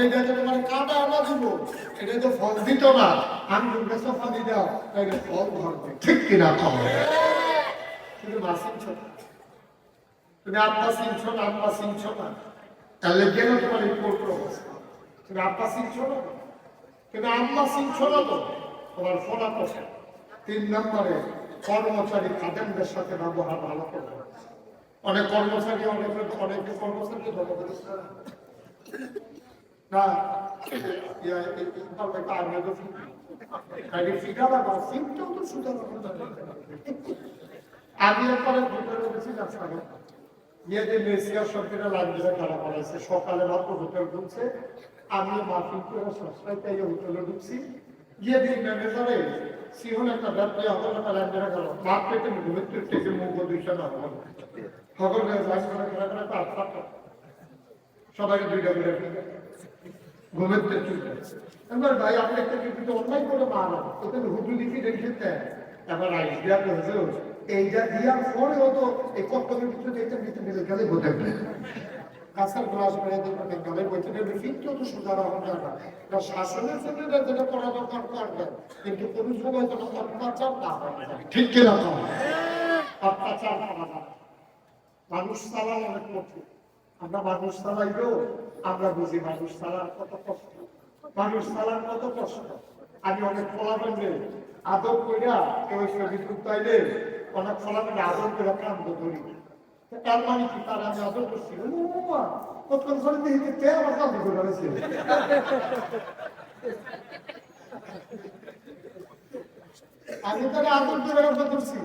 এটা যে তোমার কাটা আনা দিব, এটা তো ফল দিত না, আমি কাছে পানি দাও তাহলে ফল ধরবে, ঠিক কিনা কম? কিন্তু মা চিনছ না, তুমি আব্বা চিনছ না, আব্বা চিনছ না, তাহলে কেন তোমার এই পৌত্র অবস্থা? তুমি আব্বা চিনছ না, তুমি আম্মা চিনছ না, তো তোমার ফোনা পোষা। 3 নম্বরে কর্মচারী খাদেমদের সাথে ব্যবহার ভালো করবে। অনেক কর্মচারী অনেক কর্মচারী ভালো করেছে না, আমি একবারে হোটেলে গেছি রাস্তাঘাট গিয়ে যে মেসিয়ার সবকিটা লাগবে খারাপ করাইছে, সকালে মাত্র হোটেল ঢুকছে, আমি মাফিন করে সবসময় তাই হোটেলে ঢুকছি, গিয়ে দিন ম্যানেজারে সিহন একটা ব্যাপারে আমার একটা লাগবে গেল মাপ পেটে ঘুরতে থেকে মুখ দিচ্ছে না সকল সবাইকে 2টা করে ঘুমের এবার ভাই আপনি একটা কিন্তু অন্যায় করে মারা ওখানে হুটু লিখি রেখেছে, এবার আইডিয়া হয়েছে এইটা দিয়ার পরে হতো এই কর্তব্যের কিছু দেখতে নিতে মিলে গেলে হতে পারে কাঁচার গ্লাস করে দেখবেন গেলে বইতে দেবে কিন্তু তো সুধারা হবে না, শাসনের জন্য যেটা করা দরকার করবেন, কিন্তু কোনো সময় যেন অত্যাচার না হয়, ঠিক কিনা? অত্যাচার না, মানুষ চালান অনেক কঠিন, আমরা মানুষ চালাইলেও আমরা বুঝি মানুষ চালার কত কষ্ট, মানুষ চালার কত কষ্ট। আমি অনেক ফলাফল আদর কইরা কেউ বিদ্যুৎ পাইলে অনেক ফলাফল আদর করে কান্দ ধরি, তার মানে কি তার আমি আদর করছি কতক্ষণ করে দেখতে আমার কান্দ করে রয়েছে, আমি তারা আদর করে আদর করছি,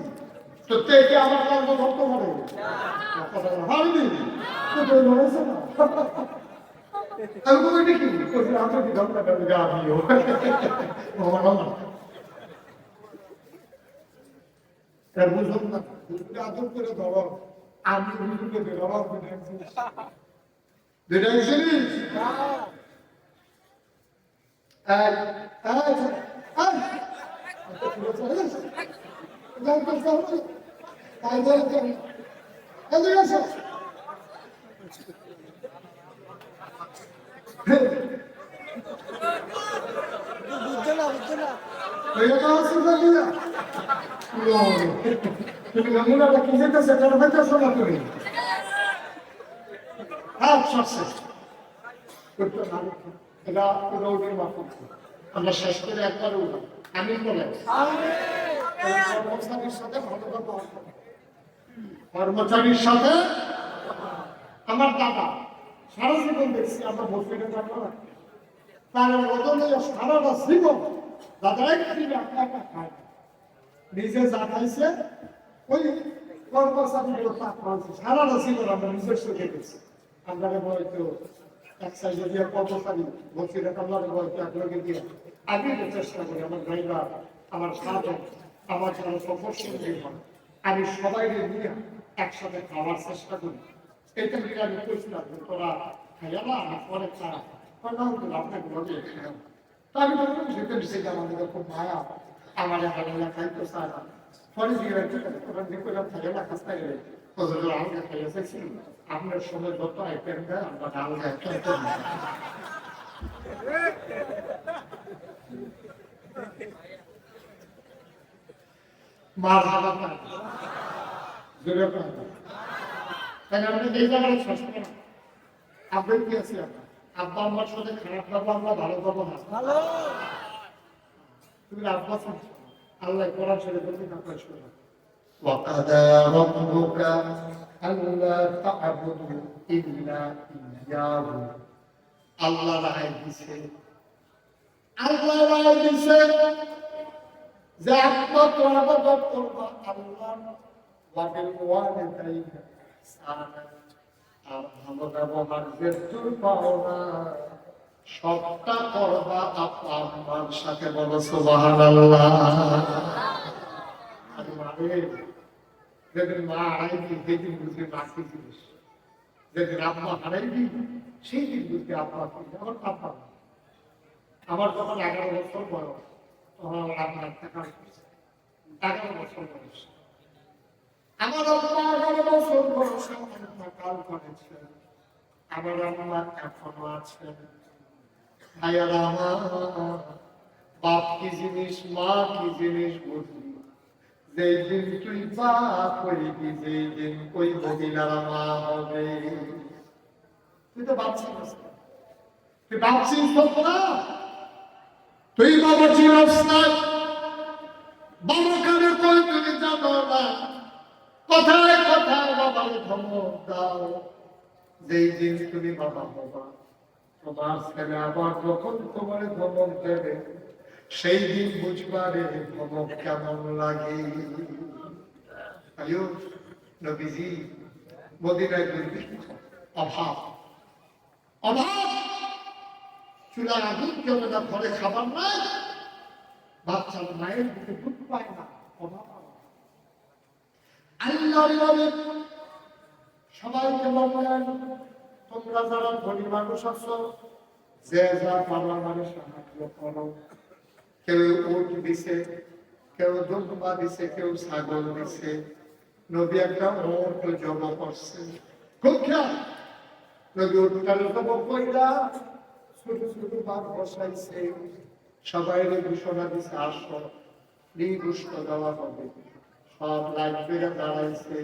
তো তে আমার কান্দ ধরতে পারে হয়নি, রয়েছে না আমি বলি দেখি আদর কি ধরতে পারবে আমিও বুঝুন না, আদর করে ধরো, আমি হুজুরকে বেরোবো দুইটা জিনিস তুমি নমুনাটা কি যেতেছে তার হয়তো শোনা তুমি আমরা শেষ করে একবার উঠলাম, আমি বলে কর্মচারীর সাথে ভালো ব্যবহার করবো, কর্মচারীর সাথে। আমার দাদা সারা জীবন দেখছি আমরা বসে থাকবো না, তার বদলে সারাটা জীবন দাদা একদিন একটা খায়, নিজে যা খাইছে ওই কর্মচারীগুলো তা খাওয়াচ্ছে, সারাটা জীবন আমরা নিজের চোখে গেছি। আমরা হয়তো এক সাইডে দিয়ে কর্মচারী বলছি আমরা হয়তো একলগে দিয়ে আমি চেষ্টা করি আমার ভাইরা আমার সাথে আমার যারা সফর সঙ্গী হয় আমি সবাই নিয়ে একসাথে খাওয়ার চেষ্টা করি। এটা নিয়ে আমি কইছিলাম তোরা খাইয়া না পরে খারাপ আপনাকে বলে আমি তো যেতে বিষয়টা আমাদের খুব মায়া আমার এখানে খাইতে চায় না, পরে দিয়ে খাইয়া না খাস্তা গেলে আলগা খাইয়া চাইছি আপনার সময় যত আইটেম দেয় আমরা আলগা একটা মা বাবা জোরে তাই আপনি এই জায়গায় শেষ করেন আপনি কি আছি আপনার আব্বা আমার সাথে খারাপ ব্যবহার আমরা ভালো ব্যবহার ভালো, তুমি আব্বা আল্লাহ কোরআন শরীফ বলতে না পেশ করো وقضى ربك ألا تعبدوا إلا إياه আল্লাহ রায় দিছে, আল্লাহ রায় দিছে যে একমাত্র ইবাদত করবা আল্লাহ ওয়াবিল ওয়ালিদাইনি ইহসানা, আর ভালো ব্যবহার যেটুকু পাও না সবটা করবা আপা আম্মার সাথে, বলো সুবহানাল্লাহ। আর মানে যেদিন মা হারাইবি সেদিন বুঝবি মা কি জিনিস, যেদিন আব্বা হারাইবি সেই দিন বুঝবি আব্বা কি। আমার আব্বা আমার যখন 11 বছর বয়স তখন আমার আব্বা টাকা 11 বছর বয়স, আমার আব্বা 11 বছর বয়সে ইন্তেকাল করেছে, আমার আম্মা এখনো আছেন, ভাইয়ারা আমার, বাপ কি জিনিস, মা কি জিনিস বুঝলি যেই দিন তুই বাপ হইবি, যেই দিন ওই মহিলার মা হবে। তুই তো বাপ ছিলিস না, তুই বাপ ছিলিস না, তুই বাবা ছিলিস না। বাবা কানে কই তুমি জানো না, কথায় কথায় বাবার ধমক দাও। যেই দিন তুমি বাবা হবা, তোমার ছেলে আবার যখন তোমার ধমক দেবে, সেই দিন বুঝবারে ধমক কেমন লাগে। আয়ো নবীজি মদিনায় অভাব, অভাব, চুলার আগুন কেউ না, ঘরে খাবার নাই, বাচ্চার মায়ের দিকে দুধ পায় না, অভাব। আল্লাহর নবী সবাইকে বললেন, তোমরা যারা ধনী মানুষ আছো, যে যা পাওয়ার মানে সাহায্য করো। কেউ উট দিছে, কেউ দুম্বা দিছে, কেউ ছাগল দিছে। নবী একটা উট জমা করছে, খুব খেয়াল। নবী উটটার জমা কইরা ছোট ছোট বাঘ বসাইছে, সবাই ঘোষণা দিছে, আসো নির্গুষ্ট দেওয়া হবে। সব লাইট করে দাঁড়াইছে,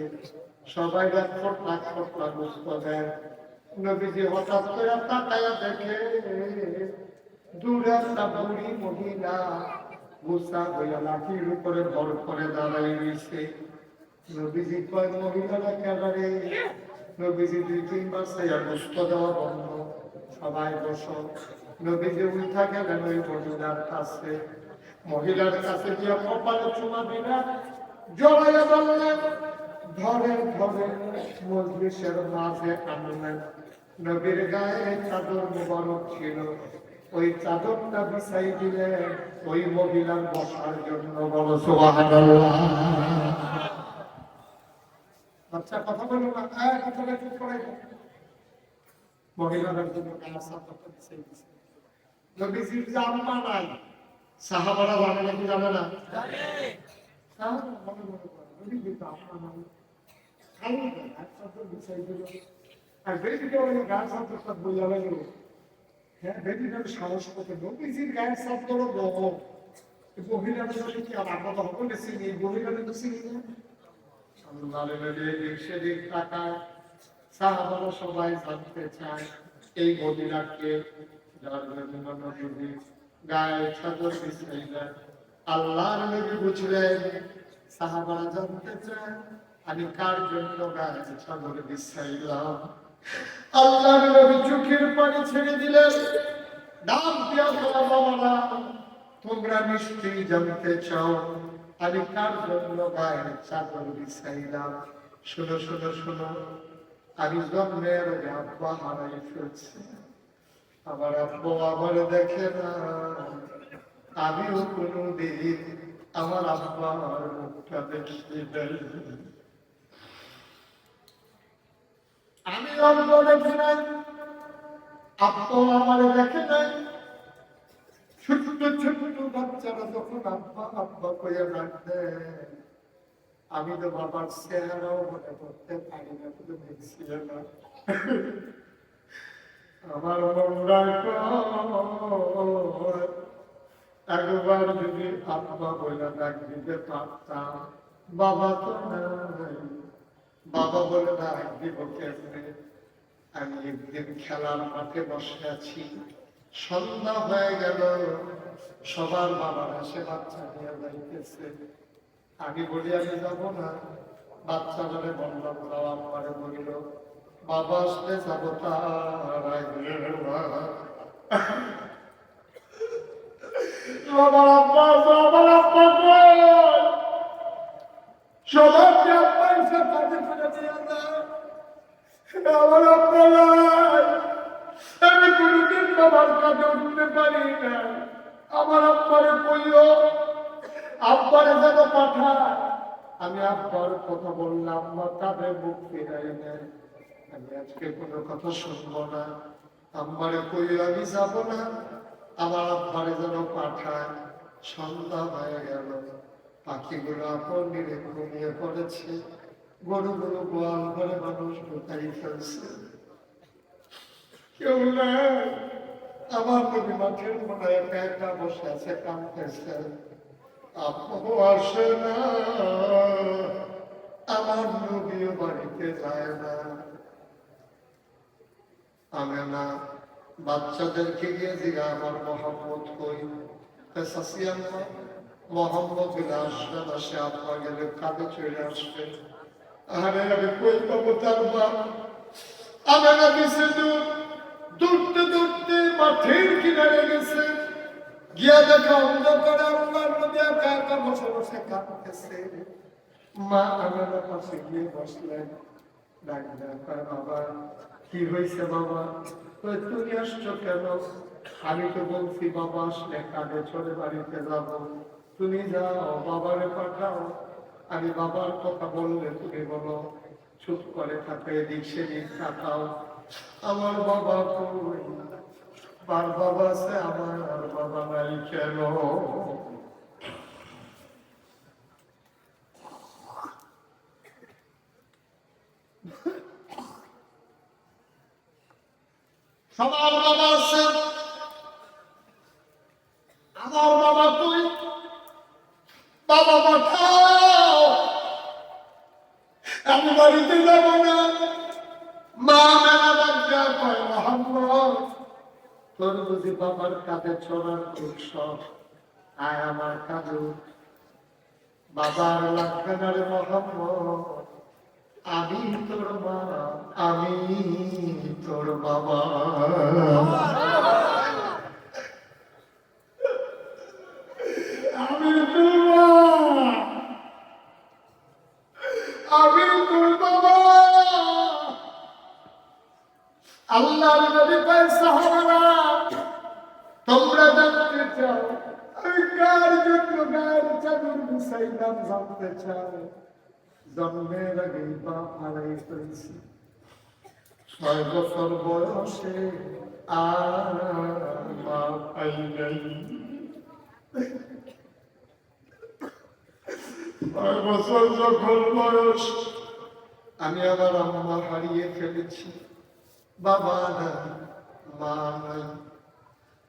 সবাই ফটলা গুস্ত দেয়। নবীজি হঠাৎ করে তাকায়া দেখে দূরে একটা বুড়ি মহিলা গুসা হইয়া লাঠির উপরে ভর করে দাঁড়াই রয়েছে। নবীজি কয়, মহিলারা একেবারে। নবীজি 2-3 বার সাইয়া গুস্ত দেওয়া বন্ধ, সবাই বসো। নবীজি উঠা গেলেন ওই মহিলার কাছে, মহিলার কাছে গিয়া কপালে চুমা দিলেন, জড়াইয়া বললেন, ধরে ধরে মজলিসের মাঝে আনলেন। নবীর গায়ে চাদর মুবারক ছিল, ওই চাদরটা বিছাই দিলেন ওই মহিলার বসার জন্য। বলো সুবহানাল্লাহ। বাচ্চা কথা বলো না, কথাটা চুপ করাই দাও। মহিলাদের জন্য গায়ে চাদরটা বিছাই দিছে। নবীজির জামা নাই, সাহাবারা জানে নাকি জানে না? জানে। সাহাবারা মনে মনে করে নবীজির জামা নাই, খালি গায়ে চাদর বিছাই দিল। আর বেটিটা ওই গায়ে চাদরটা বইয়া লাগলো। হ্যাঁ, বেটিটার সাহস কত! নবীজির গায়ের চাদরও গরম। মহিলাদের সাথে কি আর আমরা তো সকলে চিনি, মহিলাদের তো চিনি না। সেদিক তাকায়, সাহাবারা সবাই জানতে চায় এই মহিলাকে, যার জন্য নবীজি গায়ে চাদর বিছাইলেন। আল্লাহর নবী বুঝলেন, সাহাবারা জানতে চায় আমি কার জন্য গায়ে চাদর বিছাইলাম। আল্লাহর নবী চোখের পানি ছেড়ে দিলেন, ডাক দিয়া বলা, বাবারা তোমরা নিশ্চয়ই জানতে চাও আমি কার জন্য গায়ে চাদর বিছাইলাম। শোনো শোনো শোনো, আমি জন্মের আব্বা হারাই ফেলছি, আমার আব্বা আমার দেখে না, আমিও কোনদিন আমার আব্বার মুখটা দেখি নাই, আমি আব্বা দেখি নাই, আব্বা আমার দেখে নাই। ছোট্ট ছোট্ট বাচ্চারা যখন আব্বা আব্বা কইয়া ডাকতে, আমি তো বাবার চেহারাও মনে করতে পারি না, শুধু দেখছি না। আমার একবার যদি আব্বা বলে ডাক দিতে পারতাম, বাবা তো নাই, বাবা বলে ডাক দিব কেমনে? আমি একদিন খেলার মাঠে বসে আছি, সন্ধ্যা হয়ে গেল, সবার বাবার এসে বাচ্চা নিয়ে যাইতেছে। আমি বলি আমি যাবো না, বাচ্চা ধরে বললাম, আব্বারে বলিল বাবা আসলে যাবো, তার আগে আমার আব্বা সবাইকে আব্বা এসে কাজে ফেলে দিয়ে যায়, আমার আব্বা নাই, আমি কোনদিন বাবার কাজে উঠতে পারি না। আমার আব্বারে কইও, আব্বারে যেন পাঠায়। আমি আব্বার কথা বললাম, মা তাদের মুখ ফিরাই নেয়, আমি আজকে কোনো কথা শুনবো না। আব্বারে কইও আমি যাব না, আমার আব্বারে যেন পাঠায়। সন্ধ্যা হয়ে গেল, পাখিগুলো আপন নিরে ঘুমিয়ে পড়েছে, গরুগুলো গোয়াল ঘরে মানুষ ঢুকাই ফেলছে, কেউ নাই। আমার নবী মাঠের মনে একা একা বসে আছে, কাঁদতেছে, আপু আসে না, আমার নবীও বাড়িতে যায় না। আমি না বাচ্চাদেরকে গিয়ে দিঘা আমার মোহাম্মদ কই, মোহাম্মদ আসবে না, সে আপা গেলে কাঁধে চলে আসবে। আরে আমি কই পাবো তার বাপ? আমি না দিছে দূরতে দূরতে মাঠের কিনারে গেছে, গিয়া দেখা অন্ধকারে আল্লাহর নবী একা একা বসে বসে কাঁদতেছে। মা আমার পাশে গিয়ে বসলেন, বাবা কি হয়েছে বাবা? তুমি আসছো কেন? আমি তো বলছি বাবা আসলে কাঁধে চড়ে বাড়িতে যাব, তুমি যাও বাবারে পাঠাও। আমি বাবার কথা বললে তুমি বলো চুপ করে থাকে, এদিক সেদিক তাকাও। আমার বাবা কই? তার বাবা আছে, আমার আর বাবা নাই কেন? সবার বাবা আছে, আমার বাবা কই? বাবা পাঠাও, আমি বাড়িতে যাব না। মা মেলা বাচ্চা কয়, মোহাম্মদ তোর বুঝি বাবার কাঁধে চড়ার খুব শখ, আয় আমার কাঁধে। বাবার লাগবে না রে মোহাম্মদ, আমি তোর মা, আমি তোর বাবা। আমি তোর মা, আমি তোর বাবা। আল্লাহর নবী কয়, সাহাবারা তোমরা জানতে চাও আমি কার জন্য গায়ের চাদর বিছাইলাম? জানতে চাও? জন্মের আগে বাপ হারাই ফেলছি, 6 বছর বয়সে আর মা পাই নাই। 6 বছর যখন বয়স, আমি আমার আম্মা হারিয়ে ফেলেছি, বাবা নাই, মা নাই।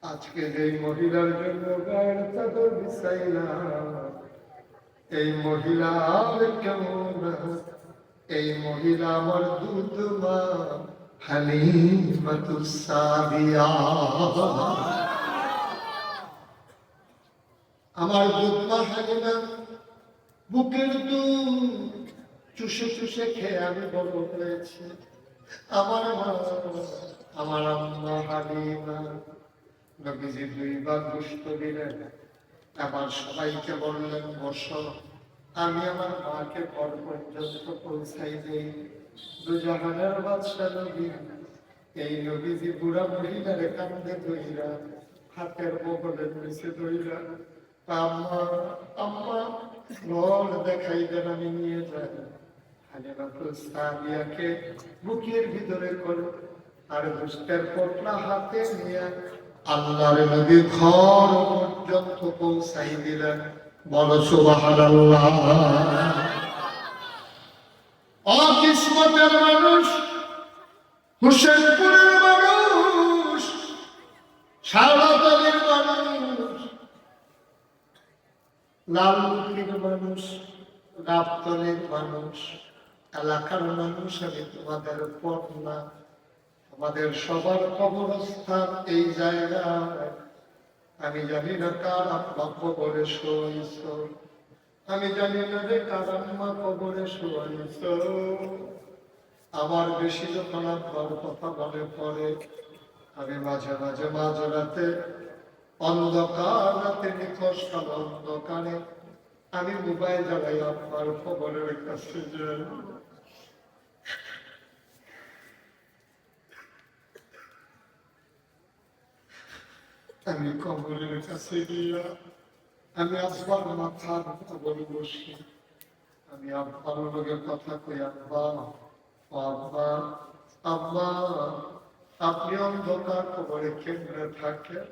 আজকে এই মহিলার জন্য গায়ের চাদর বিছাইলাম, এই মহিলা আর কেমন? এই মহিলা আমার দুধ মা হালিমাতুস সাদিয়া। আমার দুধ মা হালিমা বুকের দুধ চুষে চুষে খেয়ে আমি বড় হয়েছি। আমার মা, আমার আম্মা হালিমা নবীজি 2 বার গোশত দিলেন, আবার সবাইকে বললেন বসো। আমি আমার মাকে ঘর পর্যন্ত পৌঁছাই দিই। দুজাহানের বাদশা নবী, এই নবীজি বুড়া মহিলার কান্দে ধইরা, হাতের বগলের নিচে ধইরা, আম্মা আম্মা ঘর দেখাই দেন, আমি নিয়ে যাই। হালিমাতুস সাদিয়াকে বুকের ভিতরে করে আর দুষ্টের পোটলা হাতে নিয়ে আল্লাহর নবী ঘর পর্যন্ত পৌঁছাই দিলেন। বলো সুবহানাল্লাহ। অকিসমতের মানুষ, হুসেনপুরের মানুষ, শাহবাগের মানুষ, লালমুখীর মানুষ, গাবতলীর মানুষ, এলাকার মানুষ। আমি তোমাদের পথ না, আমাদের সবার কবরস্থান এই জায়গায়। আমি জানি না কার আম্মা কবরে শোয়াইছ, আমি জানি না রে কার আম্মা কবরে শোয়াইছ। আমার বেশি যখন আব্বার কথা মনে পড়ে, আমি মাঝে মাঝে মাঝরাতে অন্ধকার রাতে নিখোঁজ কালো অন্ধকারে আমি মোবাইল জ্বালাই আব্বার কবরের কাছে যাই। আমি কবরের কাছে গিয়া আমি আব্বার মাথার কবরে বসি, আমি আব্বার লগে কথা কই, আব্বা আব্বা আব্বা আপনি অন্ধকার কবরে কেন্দ্রে থাকেন,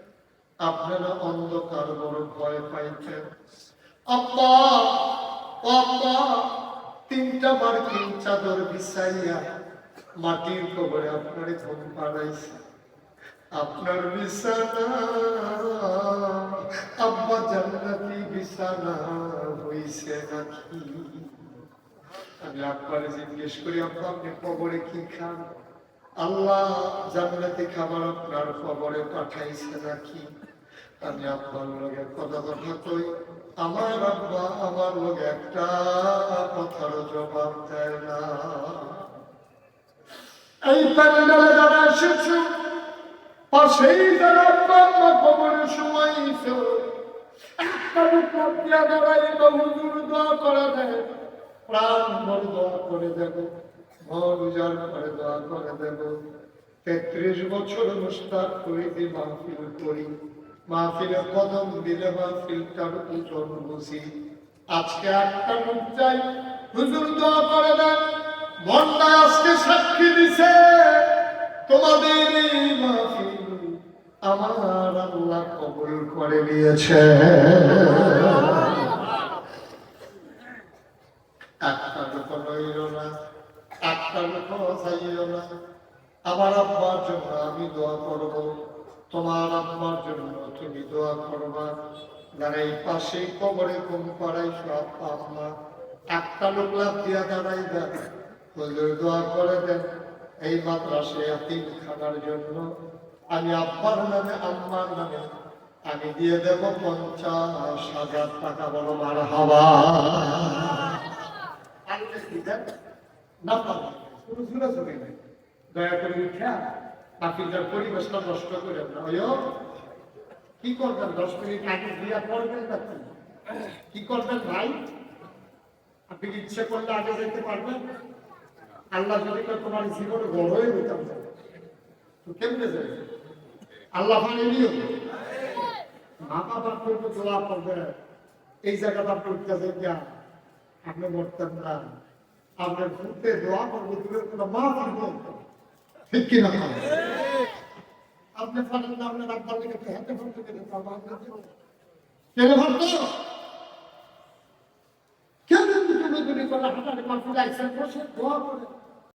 আপনারা অন্ধকার বড় ভয় পাইতেন। আব্বা আব্বা 3টা মার্কিন চাদর বিছাইয়া মাটির কবরে আপনারে ঘুম পাড়াইছে। আপনার বিছানা আব্বা জান্নাতি বিছানা হইছে নাকি? আমি আব্বারে জিজ্ঞেস করি, আব্বা আপনি কবরে কি খান? আল্লাহ জান্নাতি খাবার আপনার কবরে পাঠাইছে নাকি? আমি আব্বার লগে কথা কই, আমার আব্বা আমার লগে একটা কথার জবাব দেয় না। এই প্যান্ডেলে যারা এসেছে, পাশেই যারা আব্বা আম্মা কবরে সময়ছে, একটা বুক দিয়া দাঁড়াইব, হুজুর দোয়া করে দেয়, প্রাণ ভর দোয়া করে দেব, মন উজাড় করে দোয়া করে দেব। 33 বছর মুস্তাক করিতে মাহফিল করি, মাহফিলে কদম দিলে মাহফিলটার ওজন বুঝি। আজকে একটা মুখ চাই, হুজুর দোয়া করে দেন, মনটা আজকে সাক্ষী দিছে তোমাদের এই মাহফিল আমার আল্লাহ কবুল করে নিয়েছে। একটা লোক রইল না, একটা লোক চাইল না। আমার আব্বার জন্য আমি দোয়া করব, তোমার আব্বার জন্য তুমি দোয়া করবা। যারা এই পাশে কবরে কম করাইছো আব্বা আম্মা, একটা লোক লাভ দিয়া দাঁড়াইবা, হুজুর দোয়া করে দেন এই মাদ্রাসায় এতিমখানার জন্য। আমি আব্বার নামে আম্মার নামে আমি দিয়ে দেব 50,000 টাকা। বলো মারহাবা। না পারবে শুরু শুরু শুনে নেই, দয়া করে উঠা বাকিটার পরিবেশটা নষ্ট করে না। কি করবেন? 10 মিনিট আগে দিয়া করবেন না, কি করবেন ভাই? আপনি ইচ্ছে করলে আগে যেতে পারবেন? আল্লাহ যদি তোমার জীবনে বড় হয়ে যেতাম তো কেমনে যাবে? আল্লাহ মানে নিও মা বাবার করবো, দোয়া করবে। এই জায়গাটা পড়তে যা আপনি মরতেন না, আপনার ঘুরতে দোয়া করবো, দূরের কোনো মা ফিরবেন, ঠিক কিনা? আপনি পারেন না, আপনার আব্বার লেগে হাতে ফোনতে গেলে কেন ভাবতো কেন তুমি করে হাঁটারে মাফি লাগছেন, বসে দোয়া করে